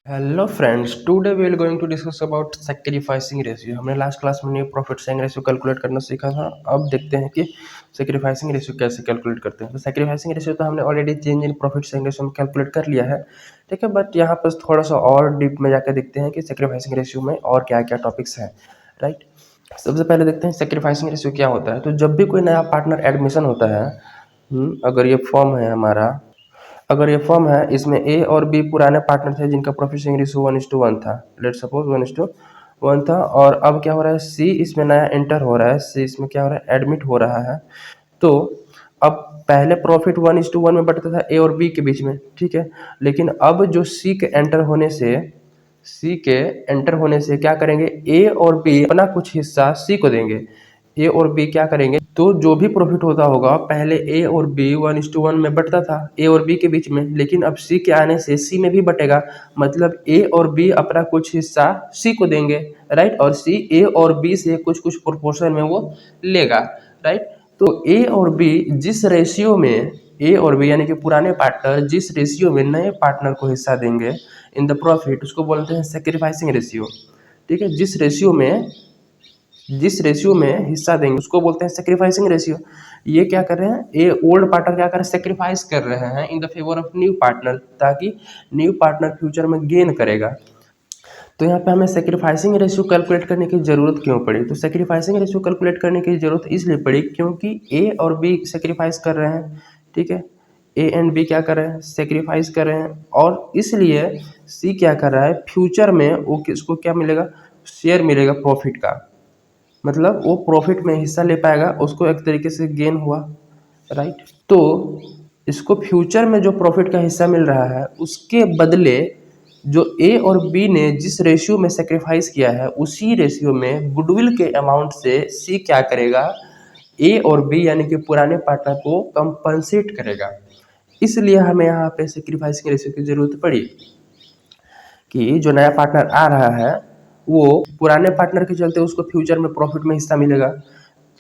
Hello friends, today we are going to discuss about sacrificing ratio. हमने last class में new profit sharing ratio calculate करना सीखा था। अब देखते हैं कि सैक्रिफाइसिंग रेशियो कैसे कैलकुलेट करते हैं। तो सैक्रिफाइसिंग रेशियो तो हमने already change in profit sharing ratio में कैलकुलेट कर लिया है, ठीक है। बट यहाँ पर थोड़ा सा और डीप में जाकर देखते हैं कि सैक्रिफाइसिंग रेशियो में और क्या क्या टॉपिक्स हैं, राइट। सबसे पहले देखते हैं सैक्रिफाइसिंग रेशियो क्या होता है। तो जब भी कोई नया पार्टनर एडमिशन होता है, अगर ये फॉर्म है हमारा, अगर ये फॉर्म है, इसमें ए और बी पुराने पार्टनर थे जिनका प्रॉफिट शेयरिंग रेशियो 1:1 था। लेट सपोज 1:1 था। और अब क्या हो रहा है, सी इसमें नया एंटर हो रहा है, सी इसमें क्या हो रहा है, एडमिट हो रहा है। तो अब पहले प्रॉफिट 1:1 में बंटता था ए और बी के बीच में, ठीक है। लेकिन अब जो सी के एंटर होने से क्या करेंगे, ए और बी अपना कुछ हिस्सा सी को देंगे। ए और बी क्या करेंगे, तो जो भी प्रॉफिट होता होगा, पहले ए और बी 1:1 में बंटता था ए और बी के बीच में, लेकिन अब सी के आने से सी में भी बटेगा। मतलब ए और बी अपना कुछ हिस्सा सी को देंगे, राइट। और सी ए और बी से कुछ कुछ प्रोपोर्शन में वो लेगा, राइट। तो ए और बी जिस रेशियो में, ए और बी यानी कि पुराने पार्टनर जिस रेशियो में नए पार्टनर को हिस्सा देंगे इन द प्रॉफिट, उसको बोलते हैं सैक्रिफाइसिंग रेशियो, ठीक है। जिस रेशियो में हिस्सा देंगे उसको बोलते हैं सेक्रीफाइसिंग रेशियो। ये क्या कर रहे हैं, ये ओल्ड पार्टनर क्या कर रहे हैं, सेक्रीफाइस कर रहे हैं in the favour of new partner, ताकि न्यू पार्टनर फ्यूचर में गेन करेगा। तो यहाँ पे हमें सेक्रीफाइसिंग रेशियो कैलकुलेट करने की ज़रूरत क्यों पड़ी। तो सेक्रीफाइसिंग रेशियो कैलकुलेट करने की ज़रूरत इसलिए पड़ी क्योंकि ए और बी सेक्रीफाइस कर रहे हैं, ठीक है। ए एंड बी क्या कर रहे हैं, सेक्रीफाइस कर रहे हैं। और इसलिए सी क्या कर रहा है, फ्यूचर में वो किसको क्या मिलेगा, शेयर मिलेगा प्रॉफिट का। मतलब वो प्रॉफिट में हिस्सा ले पाएगा, उसको एक तरीके से गेन हुआ, राइट। तो इसको फ्यूचर में जो प्रॉफिट का हिस्सा मिल रहा है उसके बदले जो ए और बी ने जिस रेशियो में सेक्रीफाइस किया है उसी रेशियो में गुडविल के अमाउंट से सी क्या करेगा, ए और बी यानी कि पुराने पार्टनर को कंपनसेट करेगा। इसलिए हमें यहाँ पे सेक्रीफाइसिंग रेशियो की जरूरत पड़ी कि जो नया पार्टनर आ रहा है वो पुराने पार्टनर के चलते उसको फ्यूचर में प्रॉफिट में हिस्सा मिलेगा।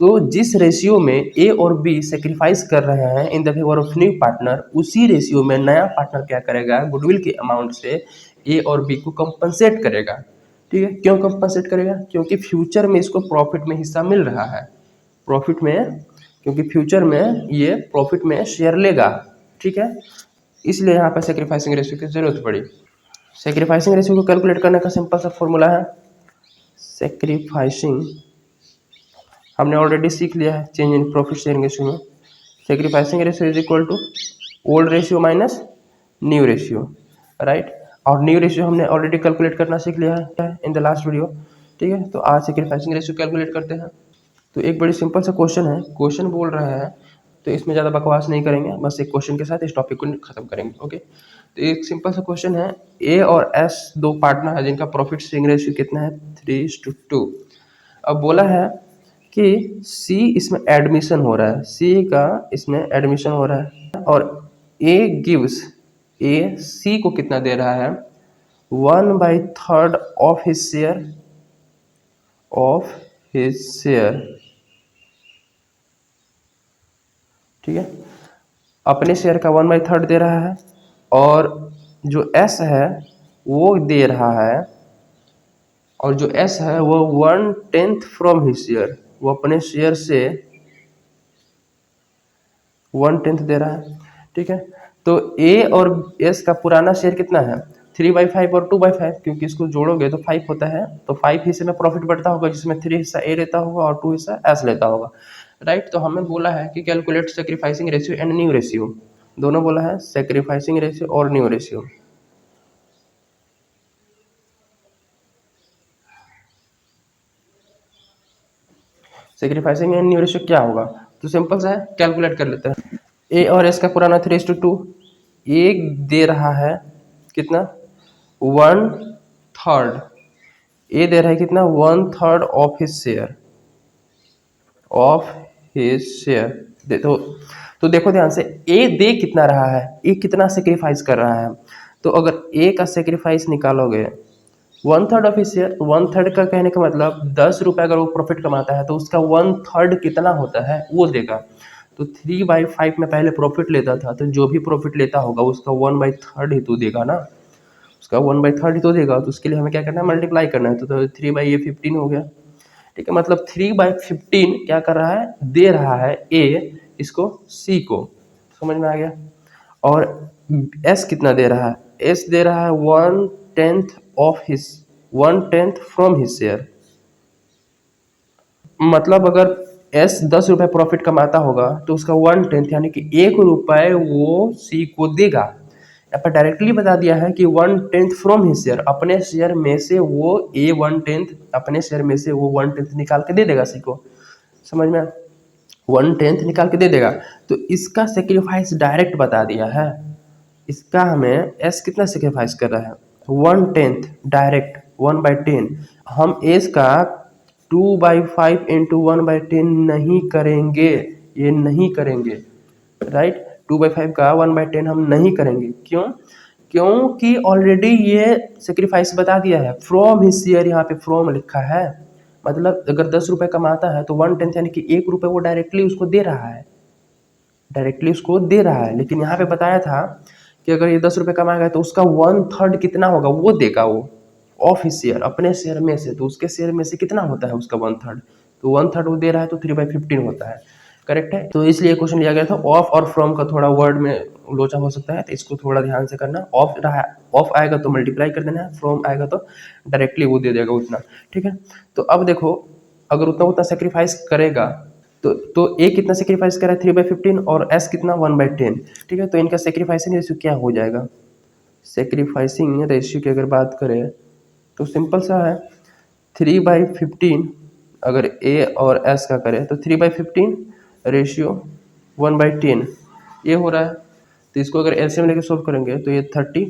तो जिस रेशियो में ए और बी सेक्रीफाइस कर रहे हैं in the favour of new partner, उसी रेशियो में नया पार्टनर क्या करेगा, गुडविल के अमाउंट से ए और बी को कंपनसेट करेगा, ठीक है। क्यों कंपनसेट करेगा, क्योंकि फ्यूचर में इसको प्रॉफिट में हिस्सा मिल रहा है, प्रॉफिट में, क्योंकि फ्यूचर में ये प्रॉफिट में शेयर लेगा, ठीक है। इसलिए यहाँ पर सेक्रीफाइसिंग रेशियो की जरूरत पड़ी। सेक्रीफाइसिंग रेशियो को कैलकुलेट करने का सिंपल सा फॉर्मूला है, सेक्रीफाइसिंग हमने ऑलरेडी सीख लिया है change in profit sharing ratio में। Sacrificing ratio is equal to old ratio minus new ratio, right. और न्यू रेशियो हमने ऑलरेडी कैलकुलेट करना सीख लिया है इन द लास्ट वीडियो, ठीक है। तो आज सेक्रीफाइसिंग रेशियो कैलकुलेट करते हैं। तो एक बड़ी सिंपल सा क्वेश्चन है, क्वेश्चन बोल रहा है, तो इसमें ज़्यादा बकवास नहीं करेंगे, बस एक क्वेश्चन के साथ इस टॉपिक को खत्म करेंगे, ओके। तो एक सिंपल सा क्वेश्चन है, ए और एस दो पार्टनर है जिनका प्रॉफिट शेयरिंग रेशियो कितना है, 3:2। अब बोला है कि सी इसमें एडमिशन हो रहा है, सी का इसमें एडमिशन हो रहा है, और ए सी को कितना दे रहा है, 1/3 ऑफ हिज शेयर, ठीक है। अपने शेयर का 1/3 दे रहा है, और जो एस है वो दे रहा है, और जो एस है वो 1/10 फ्रॉम हिज शेयर, वो अपने शेयर से 1/10 दे रहा है, ठीक है। तो ए और एस का पुराना शेयर कितना है, 3/5 और 2/5, क्योंकि इसको जोड़ोगे तो 5 होता है, तो 5 हिस्से में प्रॉफिट बढ़ता होगा जिसमें 3 हिस्सा ए लेता होगा और 2 हिस्सा एस लेता होगा, राइट। तो हमें बोला है कि calculate sacrificing ratio and new ratio, दोनों बोला है, सेक्रीफाइसिंग रेशियो और new ratio. Sacrificing and new ratio क्या होगा, तो सिंपल सा है, कैलकुलेट कर लेते हैं। ए और एस का पुराना 3:2, ए दे रहा है कितना, 1/3, ए दे रहा है कितना, 1/3 ऑफ हिज शेयर दे। तो देखो ध्यान से, ए दे कितना रहा है, ए कितना सेक्रीफाइस कर रहा है। तो अगर ए का सेक्रीफाइस निकालोगे 1/3 ऑफ हिज शेयर, तो 1/3 का कहने का मतलब 10 रुपये अगर वो प्रॉफिट कमाता है तो उसका 1/3 कितना होता है वो देगा। तो 3/5 में पहले प्रॉफिट लेता था, तो जो भी प्रॉफिट लेता होगा उसका 1/3 ही तो देगा ना। उसका 1/3 तो देगा, तो उसके लिए हमें क्या करना है, मल्टीप्लाई करना है। तो 3/15 हो गया, ठीक है। मतलब 3/15 क्या कर रहा है, दे रहा है ए इसको सी को, समझ में आ गया। और एस कितना दे रहा है, एस दे रहा है 1/10 of his 1/10 from his share. मतलब अगर एस 10 रुपये प्रॉफिट कमाता होगा तो उसका 1/10 यानी कि 1 रुपये वो सी को देगा। यहाँ पर डायरेक्टली बता दिया है कि 1/10 फ्रॉम हिज शेयर, अपने शेयर में से वो ए 1/10 अपने शेयर में से वो 1/10 निकाल के दे देगा सी को, समझ में। 1/10 निकाल के दे देगा, तो इसका सेक्रीफाइस डायरेक्ट बता दिया है। इसका हमें एस कितना सेक्रीफाइस कर रहा है, 1/10 डायरेक्ट 1/10। हम एस का 2/5 इंटू 1/10 नहीं करेंगे, ये नहीं करेंगे, राइट। 2/5 का 1/10 हम नहीं करेंगे, क्यों, क्योंकि ऑलरेडी ये सेक्रीफाइस बता दिया है। फ्रॉम हिज शेयर, यहाँ पे फ्रॉम लिखा है, मतलब अगर 10 रुपये कमाता है तो 1/10 यानी कि 1 रुपये वो डायरेक्टली उसको दे रहा है, डायरेक्टली उसको दे रहा है। लेकिन यहाँ पे बताया था कि अगर ये 10 रुपये कमाएगा तो उसका 1/3 कितना होगा, वो देगा वो ऑफ हिज शेयर, अपने शेयर में से। तो उसके शेयर में से कितना होता है उसका 1/3, तो 1/3 वो दे रहा है, तो 3/15 होता है, करेक्ट है। तो इसलिए क्वेश्चन लिया गया था। ऑफ और फ्रॉम का थोड़ा वर्ड में लोचा हो सकता है, तो इसको थोड़ा ध्यान से करना। ऑफ रहा, ऑफ आएगा तो मल्टीप्लाई कर देना है, फ्रॉम आएगा तो डायरेक्टली वो दे देगा उतना, ठीक है। तो अब देखो, अगर उतना उतना सेक्रीफाइस करेगा तो ए कितना सेक्रीफाइस करा है, 3/15, और एस कितना 1/10, ठीक है। तो इनका सेक्रीफाइसिंग रेशियो क्या हो जाएगा, सेक्रीफाइसिंग रेशियो की अगर बात करें तो सिंपल सा है, 3/15 अगर ए और एस का करें तो 3/15 रेशियो 1/10 ये हो रहा है। तो इसको अगर एलसीएम लेके सोल्व करेंगे तो ये 30,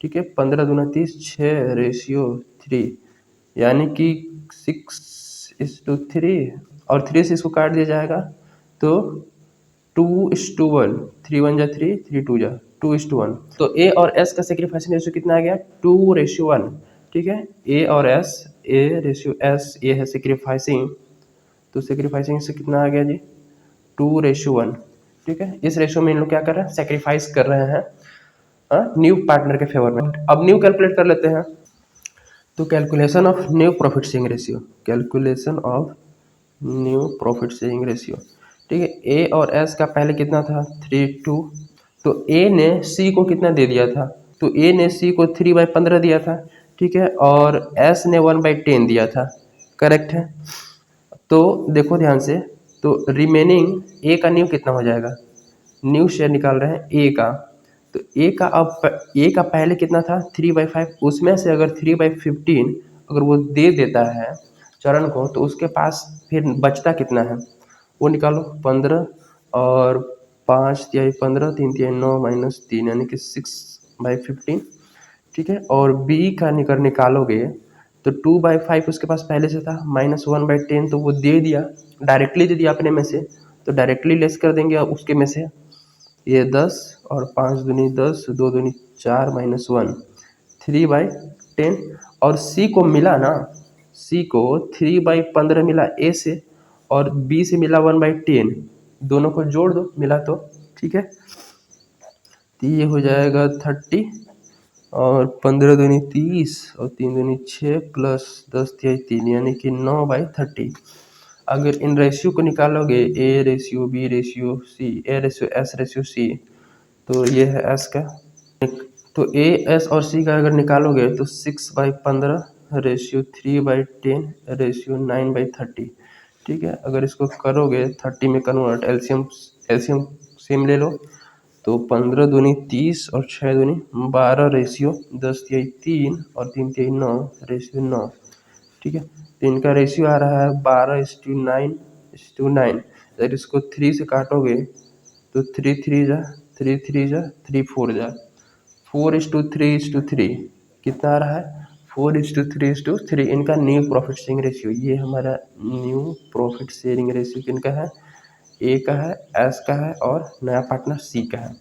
ठीक है, 15 दूना 30, 6/3, यानी कि 6:3, और 3 से इसको काट दिया जाएगा तो 2:1, 3 1 जा 3, 3 2 जा 2:1। तो ए और एस का सेक्रीफाइसिंग रेशियो कितना आ गया, 2:1, ठीक है। ए और एस, ए रेशियो एस, ये है सेक्रीफाइसिंग, तो सेक्रीफाइसिंग से कितना आ गया जी, 2:1, ठीक है। इस रेशियो में इन लोग क्या कर रहे हैं, सेक्रीफाइस कर रहे हैं न्यू पार्टनर के फेवर में। अब न्यू कैलकुलेट कर लेते हैं। तो calculation of new profit sharing ratio, calculation of new profit sharing ratio, ठीक है। ए और एस का पहले कितना था, 3:2, तो ए ने सी को कितना दे दिया था, तो ए ने सी को 3/15 दिया था, ठीक है, और एस ने 1/10 दिया था, करेक्ट है। तो देखो ध्यान से, तो रिमेनिंग ए का न्यू कितना हो जाएगा, न्यू शेयर निकाल रहे हैं ए का, तो ए का अब ए का पहले कितना था 3/5, उसमें से अगर 3/15 अगर वो दे देता है चरण को, तो उसके पास फिर बचता कितना है वो निकालो, 15 और 5×15, 3×9 -3 यानी कि 6/15, ठीक है। और बी का निकालोगे तो 2/5 उसके पास पहले से था, -1/10 तो वो दे दिया, डायरेक्टली दे दिया अपने में से, तो डायरेक्टली लेस कर देंगे उसके में से, ये 10 और 5 दूनी 10, 2 दूनी 4 -1, 3/10। और सी को मिला ना, सी को 3/15 मिला ए से, और बी से मिला 1/10, दोनों को जोड़ दो मिला तो, ठीक है। तो ये हो जाएगा 30, और 15 दूनी 30, और 3 दूनी 6, प्लस 10 तिहाई 3, यानी कि 9/30। अगर इन रेशियो को निकालोगे, A ratio, B ratio, C, A ratio, S ratio, C, तो ये है एस का। तो ए, एस और सी का अगर निकालोगे तो 6/15 रेशियो 3/10 रेशियो 9/30, ठीक है। अगर इसको करोगे 30 में कन्वर्ट, एलसीएम एलसीएम सेम ले लो, तो 15 दूनी 30 और 6 दूनी 12 रेशियो 10 तिहाई 3 और 3 तिहाई 9 रेशियो 9, ठीक है। तो इनका रेशियो आ रहा है 12:9:9। अगर इसको 3 से काटोगे तो 3 3 जा 3 3 जा 3 4 जा 4:3:3, कितना आ रहा है 4:3:3। इनका न्यू प्रॉफिट शेयरिंग रेशियो, ये हमारा न्यू प्रॉफिट शेयरिंग रेशियो किनका है, ए का है, एस का है, और नया पार्टनर सी का है।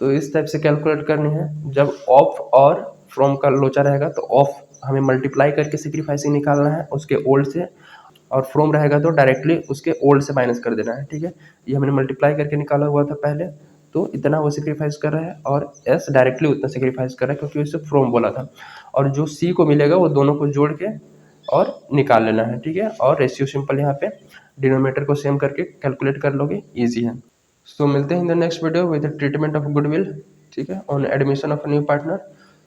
तो इस टाइप से कैलकुलेट करनी है। जब ऑफ और फ्रॉम का लोचा रहेगा तो ऑफ हमें मल्टीप्लाई करके सेक्रीफाइसिंग निकालना है उसके ओल्ड से, और फ्रॉम रहेगा तो डायरेक्टली उसके ओल्ड से माइनस कर देना है, ठीक है। ये हमने मल्टीप्लाई करके निकाला हुआ था पहले, तो इतना वो सेक्रीफाइस कर रहा है, और एस डायरेक्टली उतना सेक्रीफाइस कर रहा है क्योंकि उसे फ्रॉम बोला था। और जो सी को मिलेगा वो दोनों को जोड़ के और निकाल लेना है, ठीक है। और रेशियो सिंपल यहाँ पे डिनोमिनेटर को सेम करके कैलकुलेट कर लोगे, ईजी है। सो मिलते हैं in the next video with treatment of goodwill, ठीक है, on admission of new partner.